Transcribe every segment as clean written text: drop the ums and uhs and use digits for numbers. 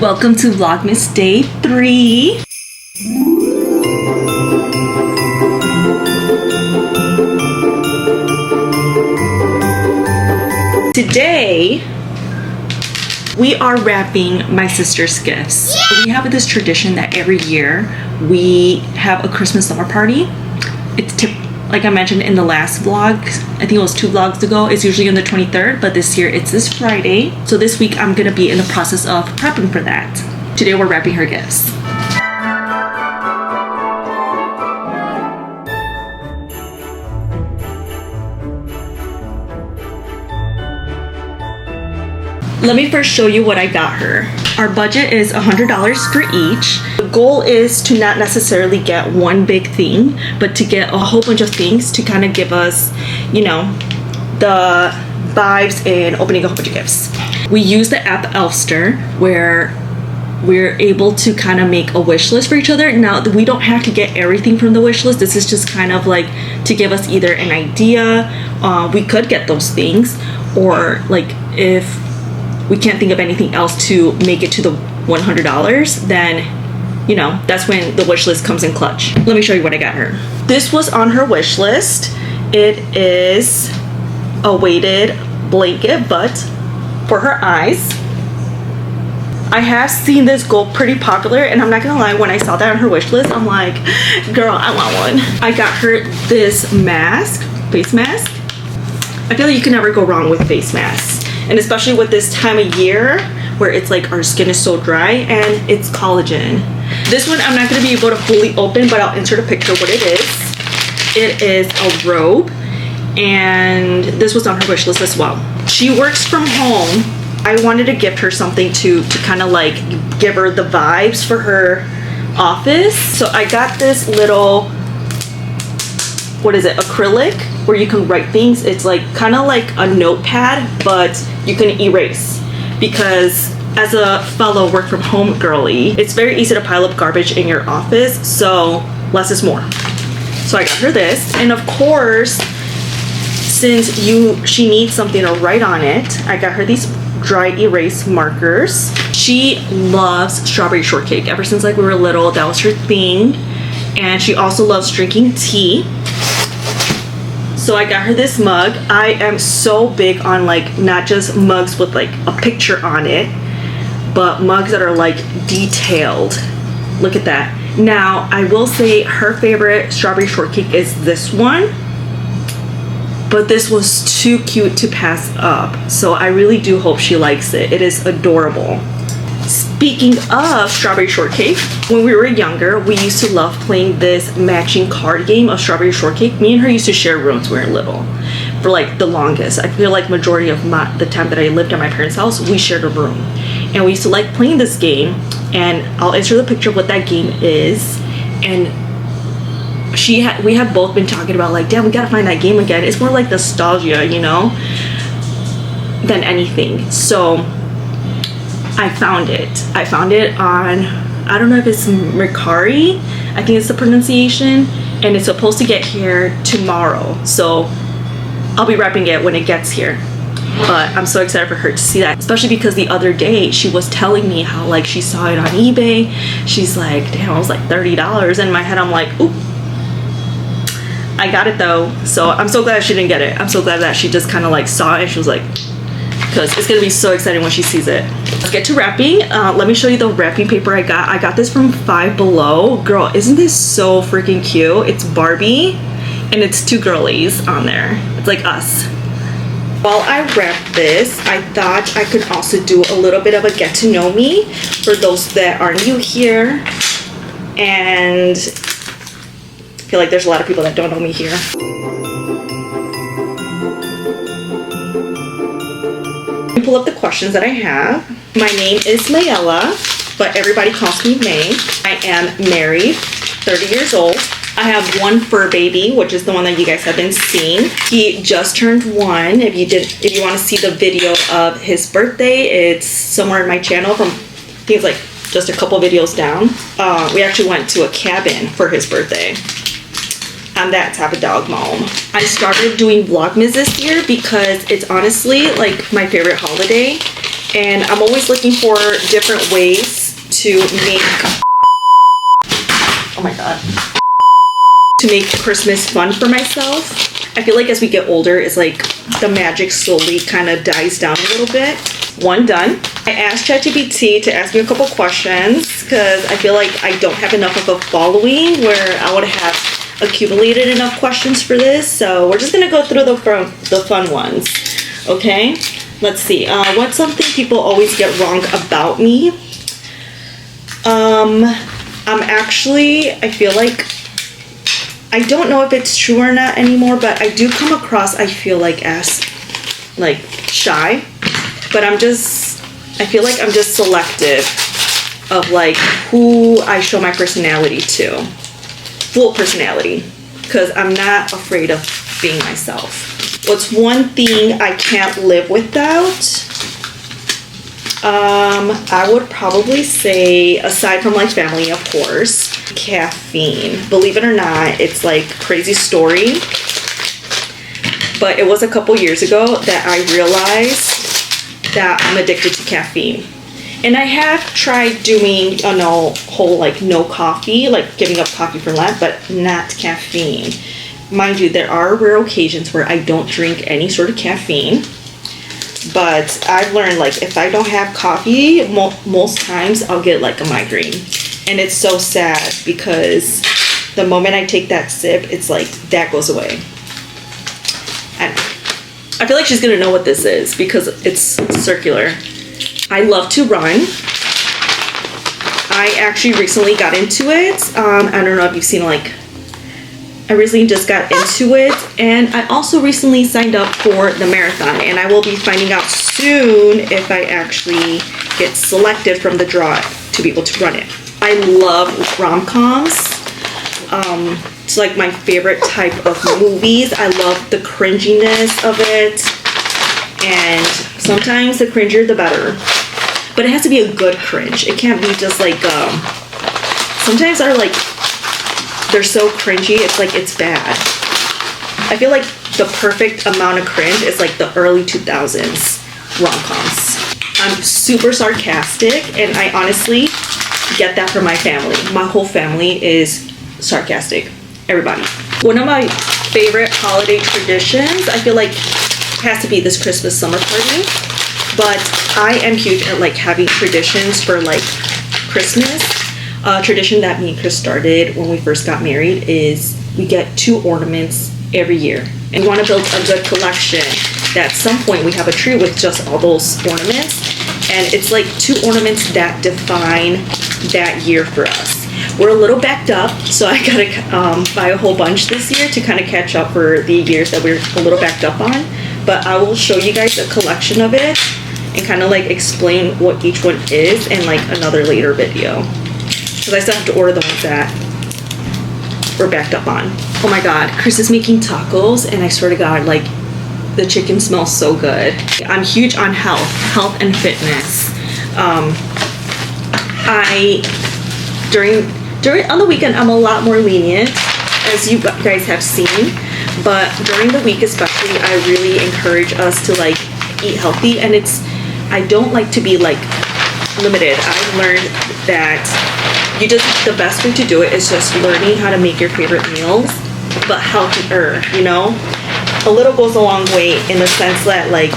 Welcome to Vlogmas Day 3. Today, we are wrapping my sister's gifts. Yeah! We have this tradition that every year we have a Christmas summer party. It's like I mentioned in the last vlog, I think it was 2 vlogs ago, it's usually on the 23rd, but this year it's this Friday. So this week I'm gonna be in the process of prepping for that. Today we're wrapping her gifts. Let me first show you what I got her. Our budget is $100 for each. The goal is to not necessarily get one big thing, but to get a whole bunch of things to kind of give us, you know, the vibes in opening a whole bunch of gifts. We use the app Elfster where we're able to kind of make a wish list for each other. Now, we don't have to get everything from the wish list. This is just kind of like to give us either an idea. We could get those things, or like if we can't think of anything else to make it to the $100, then, you know, that's when the wish list comes in clutch. Let me show you what I got her. This was on her wish list. It is a weighted blanket, but for her eyes. I have seen this go pretty popular, and I'm not gonna lie, when I saw that on her wish list, I'm like, girl, I want one. I got her this mask, face mask. I feel like you can never go wrong with face masks. And especially with this time of year where it's like our skin is so dry, and it's collagen. This one I'm not going to be able to fully open, but I'll insert a picture of what it is. It is a robe, and this was on her wish list as well. She works from home. I wanted to gift her something to kind of like give her the vibes for her office. So I got this little, what is it, acrylic, where you can write things. It's like kind of like a notepad, but you can erase, because as a fellow work from home girly, it's very easy to pile up garbage in your office, so less is more. So I got her this, and of course, since she needs something to write on it, I got her these dry erase markers. She loves strawberry shortcake. Ever since like we were little, that was her thing. And she also loves drinking tea. So I got her this mug. I am so big on like not just mugs with like a picture on it, but mugs that are like detailed. Look at that. Now I will say her favorite strawberry shortcake is this one, but this was too cute to pass up. So I really do hope she likes it. It is adorable. Speaking of strawberry shortcake, when we were younger, we used to love playing this matching card game of strawberry shortcake. Me and her used to share rooms when we were little for like the longest. I feel like majority of the time that I lived at my parents' house, we shared a room. And we used to like playing this game, and I'll insert the picture of what that game is. And we have both been talking about like, damn, we gotta find that game again. It's more like nostalgia, you know, than anything. So I found it on, I don't know if it's Mercari, I think it's the pronunciation, and it's supposed to get here tomorrow. So I'll be wrapping it when it gets here. But I'm so excited for her to see that, especially because the other day she was telling me how like she saw it on eBay. She's like, damn, it was like $30. In my head I'm like, oop. I got it though. So I'm so glad she didn't get it. I'm so glad that she just kind of like saw it and she was like, because it's gonna be so exciting when she sees it. Let's get to wrapping. Let me show you the wrapping paper I got. I got this from Five Below. Girl, isn't this so freaking cute? It's Barbie, and it's 2 girlies on there. It's like us. While I wrap this, I thought I could also do a little bit of a get to know me for those that are new here. And I feel like there's a lot of people that don't know me here. Pull up the questions that I have. My name is Mayella, but everybody calls me May. I am married, 30 years old. I have 1 fur baby, which is the one that you guys have been seeing. He just turned 1. If you want to see the video of his birthday, it's somewhere in my channel from, I think it's like just a couple videos down. We actually went to a cabin for his birthday. I'm that type of dog mom. I started doing Vlogmas this year because it's honestly like my favorite holiday, And I'm always looking for different ways to make, oh my god, to make Christmas fun for myself. I feel like as we get older, it's like the magic slowly kind of dies down a little bit. One done. I asked ChatGPT to ask me a couple questions because I feel like I don't have enough of a following where I would have accumulated enough questions for this. So we're just gonna go through the fun ones. Okay, let's see. What's something people always get wrong about me? I'm actually, I feel like, I don't know if it's true or not anymore, but I do come across, I feel like, as like shy, but I feel like I'm just selective of like who I show my personality to, full personality, because I'm not afraid of being myself. What's one thing I can't live without? I would probably say, aside from like family, of course, caffeine. Believe it or not, it's like a crazy story, but it was a couple years ago that I realized that I'm addicted to caffeine. And I have tried doing whole like no coffee, like giving up coffee for Lent, but not caffeine. Mind you, there are rare occasions where I don't drink any sort of caffeine, but I've learned like if I don't have coffee, most times I'll get like a migraine. And it's so sad because the moment I take that sip, it's like that goes away. I feel like she's gonna know what this is because it's circular. I love to run. I actually recently got into it. I don't know if you've seen, like, I recently just got into it, and I also recently signed up for the marathon, and I will be finding out soon if I actually get selected from the draw to be able to run it. I love rom-coms. It's like my favorite type of movies. I love the cringiness of it, and sometimes the cringier the better, but it has to be a good cringe. It can't be just like sometimes they're so cringy, it's like it's bad. I feel like the perfect amount of cringe is like the early 2000s rom-coms. I'm super sarcastic, and I honestly get that from my family. My whole family is sarcastic. Everybody. One of my favorite holiday traditions, I feel like, has to be this Christmas summer party. But I am huge at like having traditions for like Christmas. A tradition that me and Chris started when we first got married is we get 2 ornaments every year. And we want to build a good collection that at some point we have a tree with just all those ornaments. And it's like 2 ornaments that define that year for us. We're a little backed up, so I gotta buy a whole bunch this year to kind of catch up for the years that we're a little backed up on. But I will show you guys a collection of it and kind of like explain what each one is in like another later video. Because I still have to order the ones that we're backed up on. Oh my god, Chris is making tacos, and I swear to god, like, the chicken smells so good. I'm huge on health and fitness. On the weekend, I'm a lot more lenient, as you guys have seen, but during the week especially, I really encourage us to like eat healthy, and I don't like to be like limited. I've learned that the best way to do it is just learning how to make your favorite meals, but healthier, you know? A little goes a long way in the sense that, like,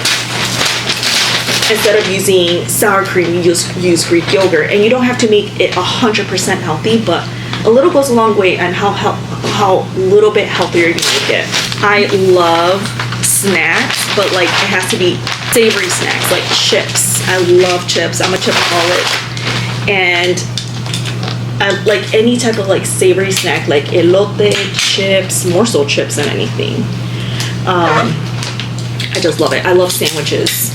instead of using sour cream, you use Greek yogurt, and you don't have to make it 100% healthy, but a little goes a long way on how little bit healthier you make it. I love snacks, but like it has to be savory snacks, like chips. I love chips. I'm a chipaholic, and I like any type of like savory snack, like elote chips, more so chips than anything. I just love it. I love sandwiches.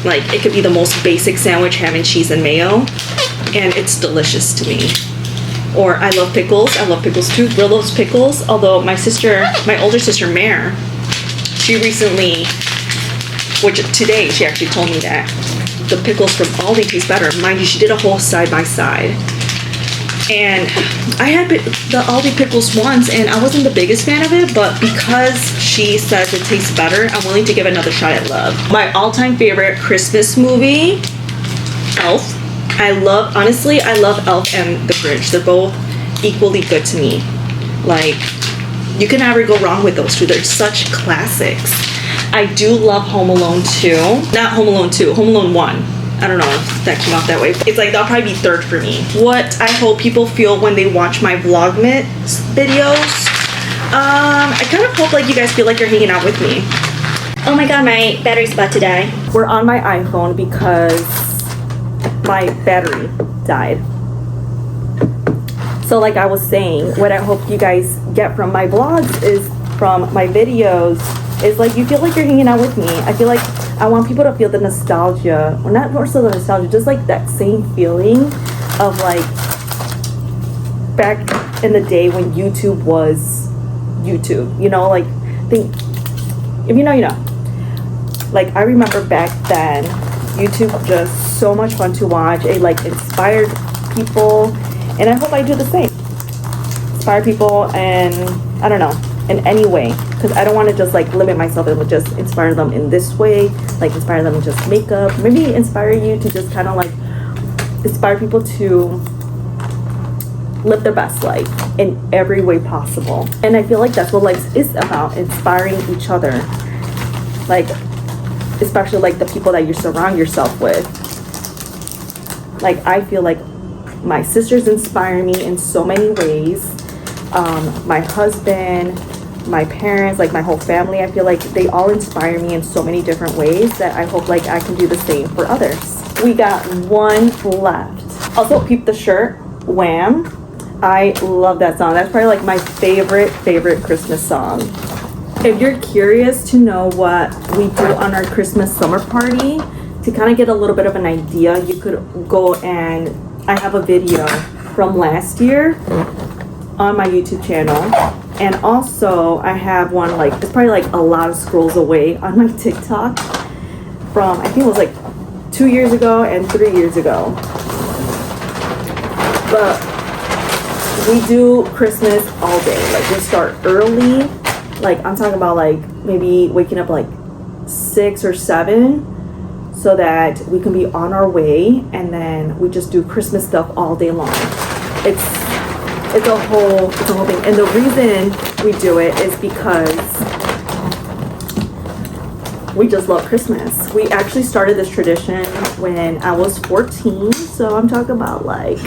Like, it could be the most basic sandwich, ham and cheese and mayo, and it's delicious to me. Or I love pickles. I love pickles too. Grill those pickles. Although my older sister Mare, she recently, today she actually told me that the pickles from Aldi taste better. Mind you, she did a whole side by side. And I had the Aldi pickles once and I wasn't the biggest fan of it, but because she says it tastes better, I'm willing to give it another shot at love. My all-time favorite Christmas movie, Elf. Honestly, I love Elf and The Grinch. They're both equally good to me. Like, you can never go wrong with those two. They're such classics. I do love Home Alone 2. Not Home Alone 2, Home Alone 1. I don't know if that came out that way. It's like, that'll probably be third for me. What I hope people feel when they watch my Vlogmas videos. I kind of hope like you guys feel like you're hanging out with me. Oh my god, my battery's about to die. We're on my iPhone because my battery died. So like I was saying, what I hope you guys get from my vlogs is from my videos is like you feel like you're hanging out with me. I feel like I want people to feel the nostalgia, or not more so the nostalgia, just like that same feeling of like back in the day when YouTube was YouTube, you know, like think if you know, you know. Like I remember back then, YouTube was just so much fun to watch. It like inspired people, and I hope I do the same. Inspire people, and I don't know, in any way, because I don't want to just like limit myself and just inspire them in this way, like inspire them in just makeup. Maybe inspire you to just kind of like inspire people to live their best life in every way possible. And I feel like that's what life is about, inspiring each other, like especially like the people that you surround yourself with. Like I feel like my sisters inspire me in so many ways. My husband, my parents, like my whole family, I feel like they all inspire me in so many different ways that I hope like I can do the same for others. We got one left. Also, Peep the Shirt, Wham. I love that song. That's probably like my favorite Christmas song. If you're curious to know what we do on our Christmas summer party, to kind of get a little bit of an idea, you could go and I have a video from last year on my YouTube channel. And also I have one like, it's probably like a lot of scrolls away on my TikTok from, I think it was like 2 years ago and 3 years ago. But we do Christmas all day. Like we start early. Like I'm talking about like maybe waking up like 6 or 7 so that we can be on our way, and then we just do Christmas stuff all day long. It's a whole thing. And the reason we do it is because we just love Christmas. We actually started this tradition when I was 14, so I'm talking about like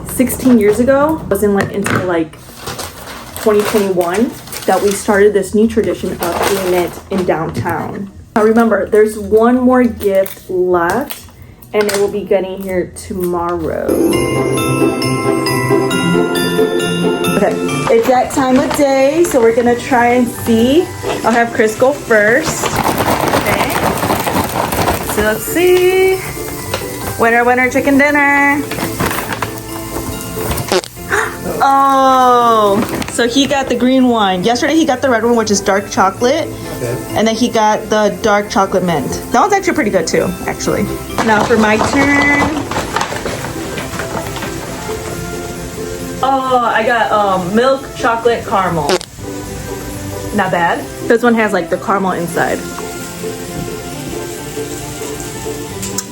16 years ago. It wasn't like until like 2021 that we started this new tradition of doing it in downtown. Now remember, there's one more gift left, and it will be getting here tomorrow. Okay, it's that time of day, so we're gonna try and see. I'll have Chris go first. Okay, so let's see. Winner, chicken dinner. Oh, so he got the green one. Yesterday he got the red one, which is dark chocolate. Okay. And then he got the dark chocolate mint. That one's actually pretty good too, actually. Now for my turn. Oh, I got milk chocolate caramel. Not bad. This one has like the caramel inside.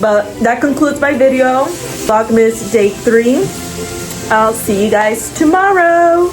But that concludes my video. Vlogmas day 3. I'll see you guys tomorrow.